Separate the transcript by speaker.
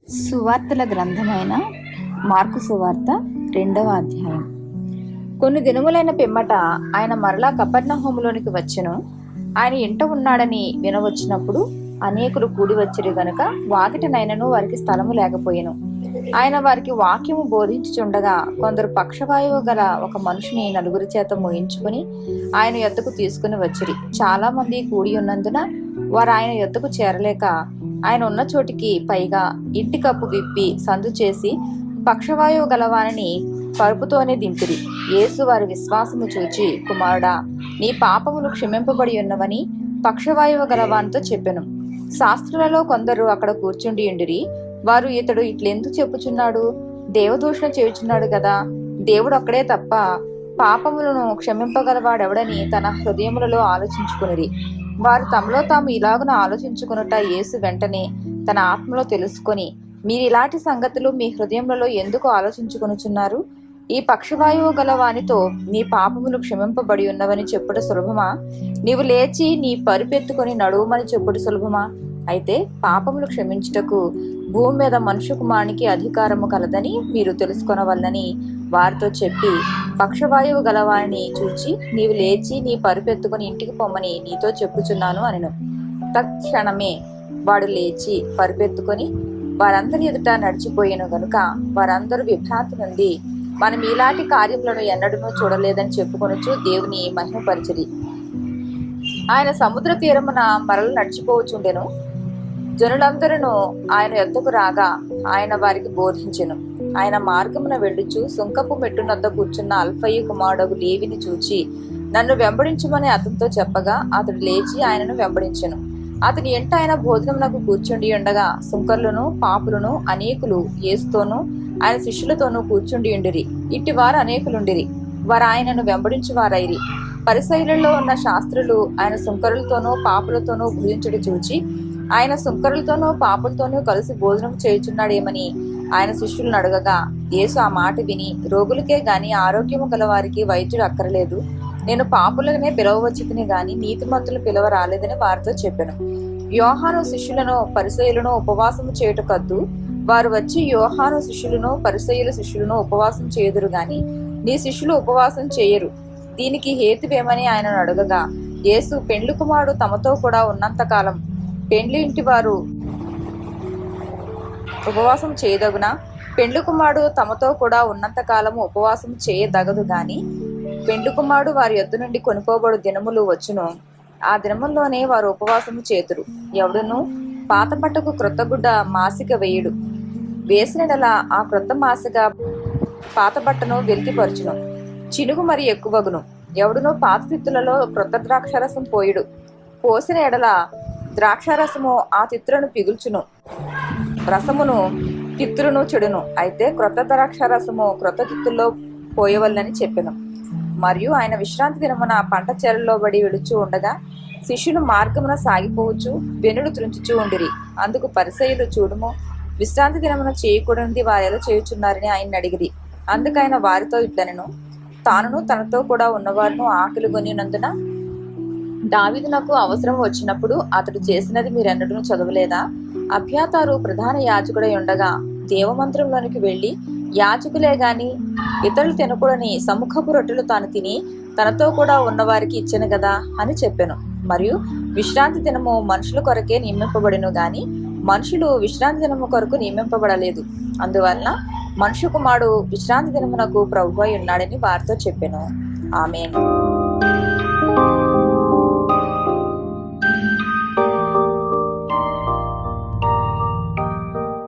Speaker 1: సువార్తల గ్రంథమైన మార్కు సువార్త 2వ అధ్యాయం. కొన్ని దినములైన పిమ్మట ఆయన మరలా కపెర్నహూములోనికి వచ్చెను. ఆయన ఇంట ఉన్నాడని వినవచ్చినప్పుడు అనేకులు కూడి వచ్చిరి గనుక వాకిటనైనను వారికి స్థలము లేకపోయెను. ఆయన వారికి వాక్యము బోధించుచుండగా కొందరు పక్షవాయువు గల ఒక మనిషిని నలుగురి చేత మోయించుకుని ఆయన యొద్దకు తీసుకుని వచ్చిరి. చాలా మంది కూడి ఉన్నందున వారు ఆయన యొద్దకు చేరలేక ఆయన ఉన్న చోటికి పైగా ఇంటి కప్పు విప్పి సందు చేసి పక్షవాయువు గలవానిని పరుపుతోనే దింపిరి. యేసు వారి విశ్వాసము చూచి, కుమారుడా, నీ పాపములు క్షమింపబడి ఉన్నవని పక్షవాయువు గలవానితో చెప్పెను. శాస్త్రులలో కొందరు అక్కడ కూర్చుండి ఉండిరి. వారు, ఇతడు ఇట్లెందుకు చెప్పుచున్నాడు? దేవదూషణ చేయుచున్నాడు కదా. దేవుడు ఒక్కడే తప్ప పాపములను క్షమింపగలవాడెవడని తన హృదయములలో ఆలోచించుకునిరి. వారు తమలో తాము ఇలాగున ఆలోచించుకునుట యేసు వెంటనే తన ఆత్మలో తెలుసుకొని, మీరిలాంటి సంగతులు మీ హృదయములలో ఎందుకు ఆలోచించుకొనుచున్నారు? ఈ పక్షవాయువు గల వానితో నీ పాపములు క్షమింపబడి ఉన్నవని చెప్పుట సులభమా? నీవు లేచి నీ పరుపెత్తుకొని నడువుమని చెప్పుట సులభమా? అయితే పాపములు క్షమించుటకు భూమి మీద మనుష్య కుమారునికి అధికారము కలదని మీరు తెలుసుకొనవల్లని వారితో చెప్పి, పక్షవాయువు గలవారిని చూచి, నీవు లేచి నీ పరుపెత్తుకుని ఇంటికి పొమ్మని నీతో చెప్పుచున్నాను అనెను. తక్షణమే వాడు లేచి పరుపెత్తుకొని వారందరి ఎదుట నడిచిపోయాను గనుక వారందరూ విభ్రాంతి నుండి, మనం ఇలాంటి కార్యములను ఎన్నడూ చూడలేదని చెప్పుకొనుచు దేవుని మహిమపరిచిరి. ఆయన సముద్ర తీరమున మరల నడిచిపోవచుండెను. జనులందరూ ఆయన యొద్దకు రాగా ఆయన వారికి బోధించెను. ఆయన మార్గమున వెళ్ళుచు సుంకపు మెట్టునొద్ద కూర్చున్న అల్ఫయి కుమారుడు లేవిని చూచి, నన్ను వెంబడించమని అతనితో చెప్పగా అతడు లేచి ఆయనను వెంబడించెను. అతని ఎంట ఆయన భోజనమునకు కూర్చుండి ఉండగా సుంకర్లను పాపులను అనేకులు యేసుతోనూ ఆయన శిష్యులతోనూ కూర్చుండి ఉండిరి. ఇట్టివారు అనేకులుండిరి. వారు ఆయనను వెంబడించువారైరి. పరిసయ్యులలో ఉన్న శాస్త్రులు ఆయన సుంకరులతోనూ పాపులతోనూ భుజించుట చూచి, ఆయన సుంకరులతోనూ పాపులతోనూ కలిసి భోజనం చేయుచున్నాడేమని ఆయన శిష్యులను అడగగా, యేసు ఆ మాట విని, రోగులకే గాని ఆరోగ్యము గల వారికి వైద్యుడు అక్కరలేదు, నేను పాపులనే పిలవవచ్చుని గాని నీతిమంతులు పిలవ రాలేదని వారితో చెప్పెను. యోహాను శిష్యులను పరిసయ్యులను ఉపవాసము చేయుట కద్దు. వారు వచ్చి యోహాను శిష్యులను పరిసయ్యుల శిష్యులను ఉపవాసం చేయుదురు గాని నీ శిష్యులు ఉపవాసం చేయరు. దీనికి హేతువేమని ఆయనను అడగగా, యేసు, పెండ్లి కుమారుడు తమతో కూడా ఉన్నంతకాలం పెండ్లి ఇంటి వారు ఉపవాసం చేయదగునా? పెండ్లి కుమారుడు తమతో కూడా ఉన్నంతకాలము ఉపవాసం చేయదగదు గాని పెండ్లి కుమారుడు వారి యొద్ద నుండి కొనుకోబడు దినములు వచ్చును. ఆ దినముల్లోనే వారు ఉపవాసము చేతురు. ఎవడును పాత బట్టకు క్రొత్త గుడ్డ మాసిక వేయుడు. వేసినడలా ఆ క్రొత్త మాసిక పాత బట్టను వెలికిపరచును, చినుగు మరి ఎక్కువగును. ఎవడును పాత తిత్తులలో క్రొత్త ద్రాక్షారసం పోయుడు. పోసిన ఎడల ద్రాక్షారసము ఆ తిత్తులను పిగుల్చును, రసమును తిత్తులను చెడును. అయితే క్రొత్త ద్రాక్షారసము క్రొత్త తిత్తుల్లో పోయవల్లని చెప్పెను. మరియు ఆయన విశ్రాంతి దినమున పంట చెరల్లో బడి వెడుచూ ఉండగా శిష్యులు మార్గమున సాగిపోవచ్చు వెనుడు త్రుంచుచూ ఉండిరి. అందుకు పరిసయ్యులు, చూడుము, విశ్రాంతి దినమున చేయకూడనిది వారు ఎలా చేయుచున్నారని ఆయన అడిగిరి. అందుకైన వారితో ఇట్లనెను, తానును తనతో కూడా ఉన్నవారును ఆకలి కొనినందున దావీదునకు అవసరం వచ్చినప్పుడు అతడు చేసినది మీరెన్నడూ చదవలేదా? అబ్యాతారు ప్రధాన యాజకుడై ఉండగా దేవమందిరంలోనికి వెళ్లి యాజకులే గాని ఇతరులు తినకూడని సముఖపు రొట్టెలు తాను తిని తనతో కూడా ఉన్నవారికి ఇచ్చెను గదా అని చెప్పెను. మరియు విశ్రాంతి దినము మనుషుల కొరకే నియమింపబడిను గాని మనుషులు విశ్రాంతి దినము కొరకు నియమింపబడలేదు. అందువలన మనుష్య కుమారుడు విశ్రాంతి దినమునకు ప్రభువై ఉన్నాడని వారితో చెప్పెను. ఆమేన్.